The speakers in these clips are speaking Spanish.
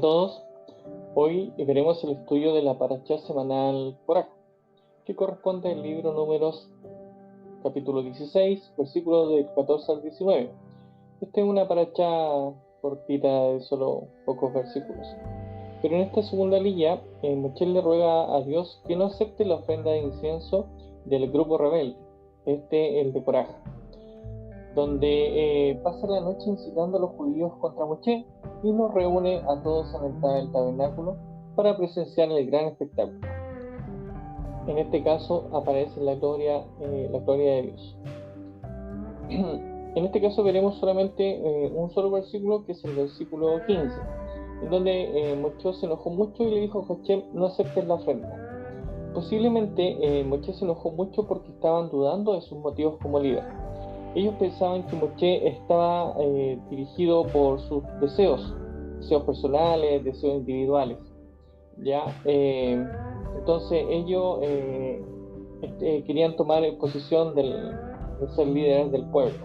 a todos. Hoy veremos el estudio de la parashá semanal Coraj, que corresponde al libro Números, capítulo 16, versículos del 14 al 19. Esta es una parashá cortita de solo pocos versículos. Pero en esta segunda línea, Moshe le ruega a Dios que no acepte la ofrenda de incienso del grupo rebelde, el de Coraj, donde pasa la noche incitando a los judíos contra Moshe y los reúne a todos en el tabernáculo para presenciar el gran espectáculo. En este caso aparece la gloria de Dios. En este caso veremos solamente un solo versículo, que es el versículo 15, en donde Moshe se enojó mucho y le dijo a Hashem: no aceptes la ofrenda. Posiblemente Moshe se enojó mucho porque estaban dudando de sus motivos como líder. Ellos pensaban que Moshe estaba dirigido por sus deseos personales, deseos individuales, ¿ya? Entonces ellos querían tomar posición de ser líderes del pueblo.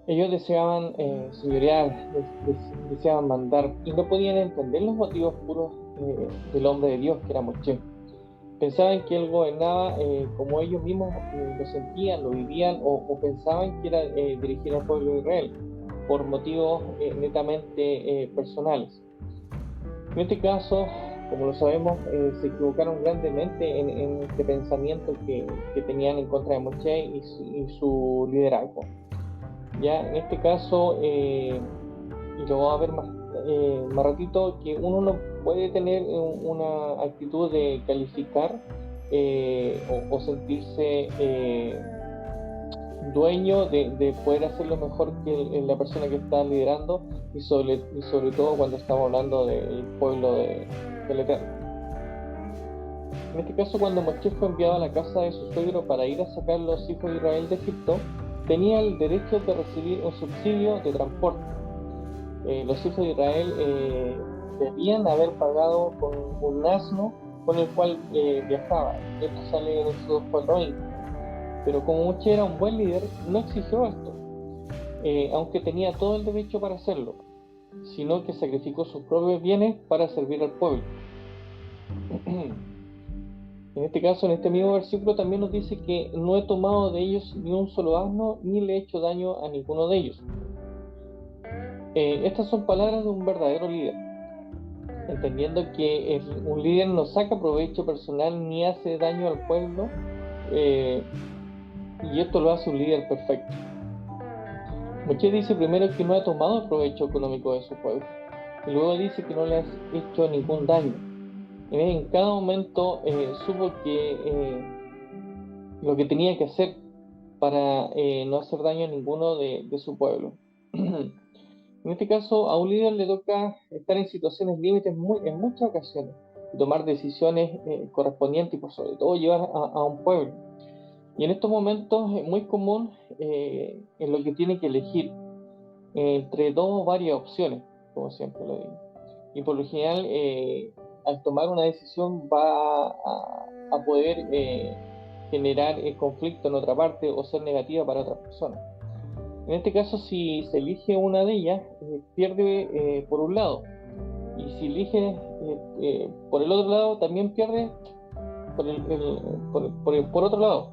Ellos deseaban señorear, deseaban mandar, y no podían entender los motivos puros del hombre de Dios, que era Moshe. Pensaban que él gobernaba como ellos mismos lo sentían, lo vivían, o pensaban que era dirigir al pueblo de Israel por motivos netamente personales. En este caso, como lo sabemos, se equivocaron grandemente en este pensamiento que tenían en contra de Moshe y su liderazgo. Ya en este caso, y lo vamos a ver más ratito, que uno no puede tener una actitud de calificar o sentirse dueño de poder hacerlo mejor que la persona que está liderando, y sobre todo cuando estamos hablando del pueblo del Eterno. En este caso, cuando Moshe fue enviado a la casa de su suegro para ir a sacar los hijos de Israel de Egipto, tenía el derecho de recibir un subsidio de transporte. Los hijos de Israel debían haber pagado con un asno con el cual viajaba. Esto sale en Éxodo 4:20. Pero como Moshe era un buen líder, no exigió esto, aunque tenía todo el derecho para hacerlo, sino que sacrificó sus propios bienes para servir al pueblo. En este caso, en este mismo versículo también nos dice que no he tomado de ellos ni un solo asno, ni le he hecho daño a ninguno de ellos. Estas son palabras de un verdadero líder, entendiendo que un líder no saca provecho personal ni hace daño al pueblo, y esto lo hace un líder perfecto. Moshe dice primero que no ha tomado provecho económico de su pueblo, y luego dice que no le ha hecho ningún daño. En cada momento supo que lo que tenía que hacer para no hacer daño a ninguno de su pueblo. En este caso, a un líder le toca estar en situaciones límites en muchas ocasiones, y tomar decisiones correspondientes, y por sobre todo llevar a un pueblo. Y en estos momentos es muy común en lo que tiene que elegir entre dos o varias opciones, como siempre lo digo. Y por lo general, al tomar una decisión va a poder generar conflicto en otra parte o ser negativa para otras personas. En este caso, si se elige una de ellas, pierde por un lado, y si elige por el otro lado, también pierde por otro lado.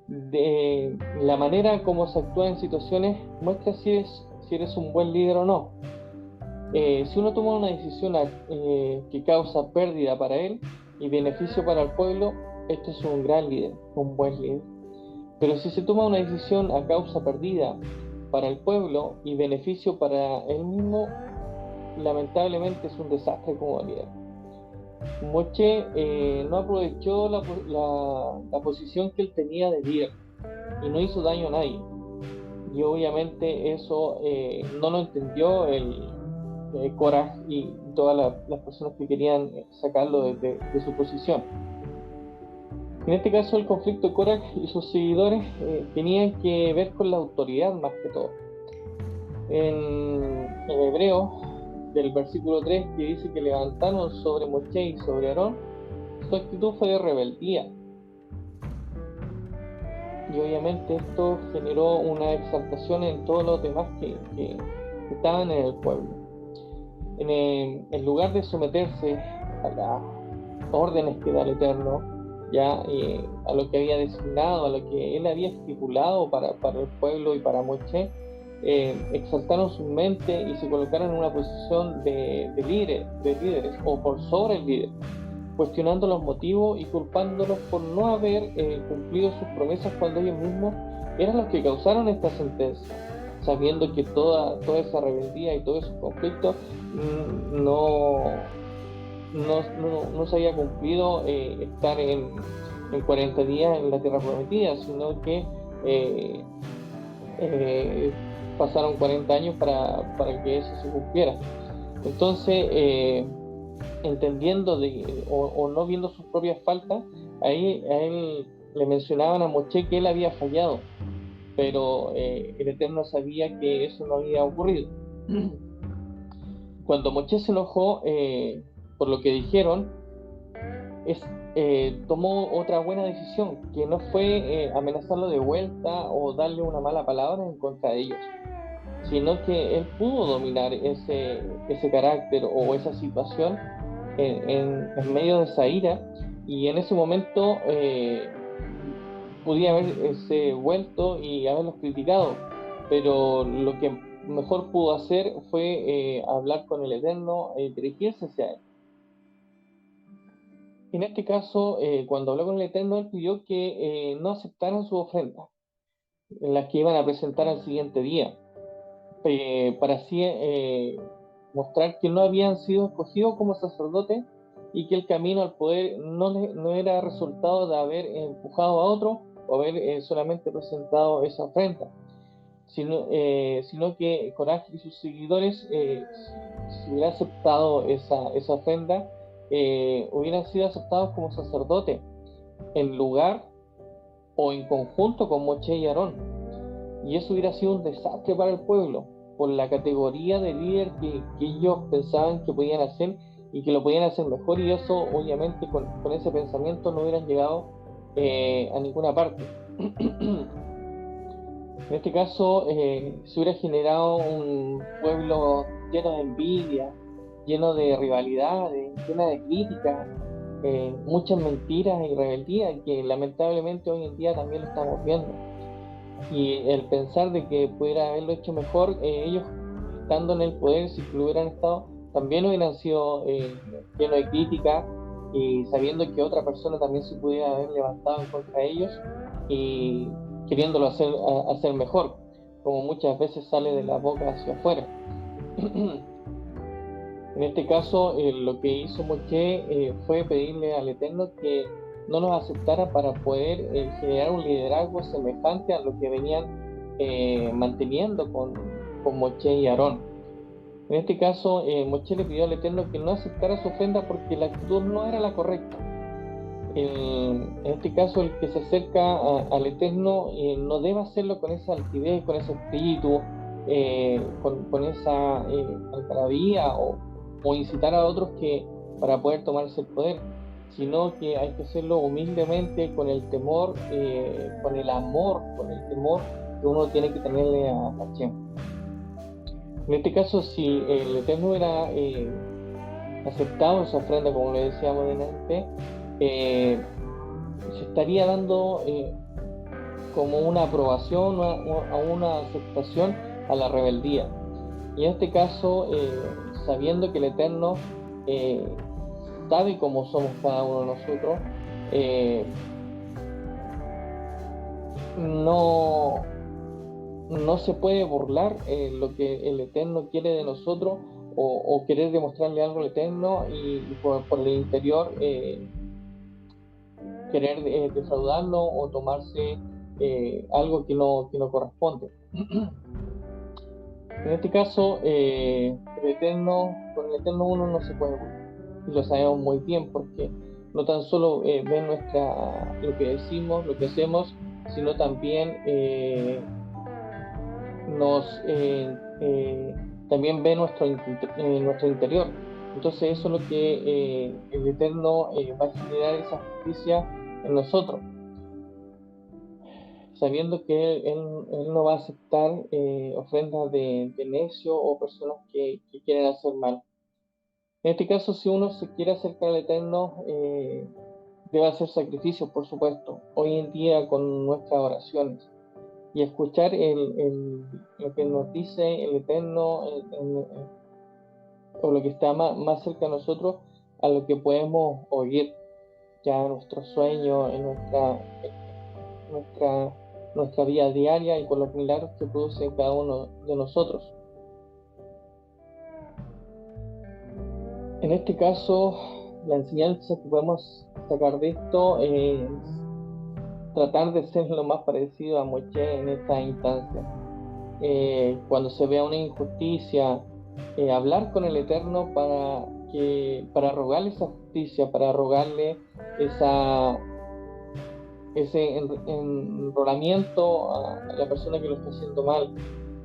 De la manera como se actúa en situaciones muestra si eres un buen líder o no. Si uno toma una decisión que causa pérdida para él y beneficio para el pueblo, este es un gran líder, un buen líder. Pero si se toma una decisión a causa perdida para el pueblo y beneficio para él mismo, lamentablemente es un desastre como líder. Moshe no aprovechó la posición que él tenía de líder y no hizo daño a nadie. Y obviamente eso no lo entendió el Korah y todas las personas que querían sacarlo de su posición. En este caso, el conflicto de Korah y sus seguidores tenía que ver con la autoridad más que todo. En Hebreo, del versículo 3, que dice que levantaron sobre Moshe y sobre Aarón, su actitud fue de rebeldía. Y obviamente esto generó una exaltación en todos los demás que estaban en el pueblo. en lugar de someterse a las órdenes que da el Eterno, ya a lo que había designado, a lo que él había estipulado para el pueblo y para Moshe, exaltaron su mente y se colocaron en una posición de líderes o por sobre el líder, cuestionando los motivos y culpándolos por no haber cumplido sus promesas cuando ellos mismos eran los que causaron esta sentencia, sabiendo que toda esa rebeldía y todos esos conflictos no se había cumplido estar en 40 días en la tierra prometida, sino que eh, eh, pasaron 40 años para que eso se cumpliera. Entonces, entendiendo o no viendo sus propias faltas, ahí a él le mencionaban a Moshe que él había fallado, pero el Eterno sabía que eso no había ocurrido. Cuando Moshe se enojó por lo que dijeron, tomó otra buena decisión, que no fue amenazarlo de vuelta o darle una mala palabra en contra de ellos, sino que él pudo dominar ese carácter o esa situación medio de esa ira, y en ese momento podía haberse vuelto y haberlos criticado, pero lo que mejor pudo hacer fue hablar con el Eterno y dirigirse hacia él. En este caso, cuando habló con el Eterno, él pidió que no aceptaran su ofrenda, en las que iban a presentar al siguiente día, para así mostrar que no habían sido escogidos como sacerdotes y que el camino al poder no era resultado de haber empujado a otro o haber solamente presentado esa ofrenda, sino que Coraje y sus seguidores, si hubiera aceptado esa ofrenda, hubieran sido aceptados como sacerdotes en lugar o en conjunto con Moshe y Aarón, y eso hubiera sido un desastre para el pueblo por la categoría de líder que ellos pensaban que podían hacer y que lo podían hacer mejor, y eso obviamente con ese pensamiento no hubieran llegado a ninguna parte. En este caso se hubiera generado un pueblo lleno de envidia, lleno de rivalidades, lleno de críticas, muchas mentiras y rebeldía, que lamentablemente hoy en día también lo estamos viendo. Y el pensar de que pudiera haberlo hecho mejor, ellos estando en el poder, si lo hubieran estado, también hubieran sido llenos de crítica, y sabiendo que otra persona también se pudiera haber levantado en contra de ellos y queriéndolo hacer mejor, como muchas veces sale de la boca hacia afuera. En este caso, lo que hizo Moshe fue pedirle al Eterno que no nos aceptara para poder generar un liderazgo semejante a lo que venían manteniendo con Moshe y Aarón. En este caso, Moshe le pidió al Eterno que no aceptara su ofrenda porque la actitud no era la correcta. En este caso, el que se acerca al Eterno no debe hacerlo con esa altivez, con ese espíritu, con esa algarabía o incitar a otros para poder tomarse el poder, sino que hay que hacerlo humildemente, con el temor, con el amor, con el temor que uno tiene que tenerle a Hashem. En este caso, si el Eterno hubiera aceptado esa ofrenda, como le decíamos delante, se estaría dando como una aprobación a una aceptación a la rebeldía. Y en este caso, sabiendo que el Eterno sabe cómo somos cada uno de nosotros, no, no se puede burlar lo que el Eterno quiere de nosotros, o querer demostrarle algo al Eterno y por el interior querer defraudarlo o tomarse algo que no corresponde. En este caso, con el Eterno uno no se puede burlar, y lo sabemos muy bien, porque no tan solo ve lo que decimos, lo que hacemos, sino también también ve nuestro interior. Entonces eso es lo que el Eterno va a generar esa justicia en nosotros, sabiendo que él no va a aceptar ofrendas de necio o personas que quieren hacer mal. En este caso, si uno se quiere acercar al Eterno, debe hacer sacrificios, por supuesto, hoy en día con nuestras oraciones y escuchar lo que nos dice el Eterno o lo que está más cerca de nosotros a lo que podemos oír ya en nuestros sueños, en nuestra, nuestra vida diaria y con los milagros que produce cada uno de nosotros. En este caso, la enseñanza que podemos sacar de esto es tratar de ser lo más parecido a Moisés en esta instancia. Cuando se vea una injusticia, hablar con el Eterno para rogarle esa justicia, para rogarle ese enrolamiento a la persona que lo está haciendo mal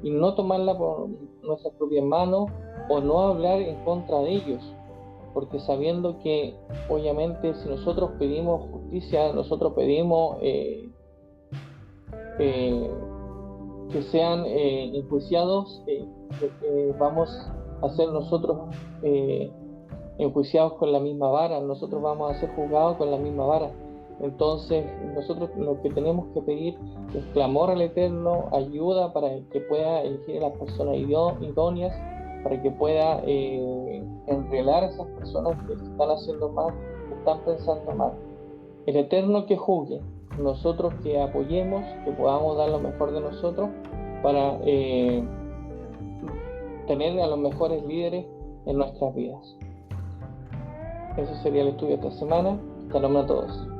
y no tomarla por nuestras propias manos o no hablar en contra de ellos, porque sabiendo que obviamente si nosotros pedimos justicia, nosotros pedimos que sean enjuiciados, vamos a ser nosotros enjuiciados con la misma vara, nosotros vamos a ser juzgados con la misma vara. Entonces nosotros lo que tenemos que pedir es clamor al Eterno, ayuda para que pueda elegir a las personas idóneas, para que pueda enrelar a esas personas que están haciendo mal, que están pensando mal. El Eterno que juzgue, nosotros que apoyemos, que podamos dar lo mejor de nosotros para tener a los mejores líderes en nuestras vidas. Eso sería el estudio de esta semana. Shalom a todos.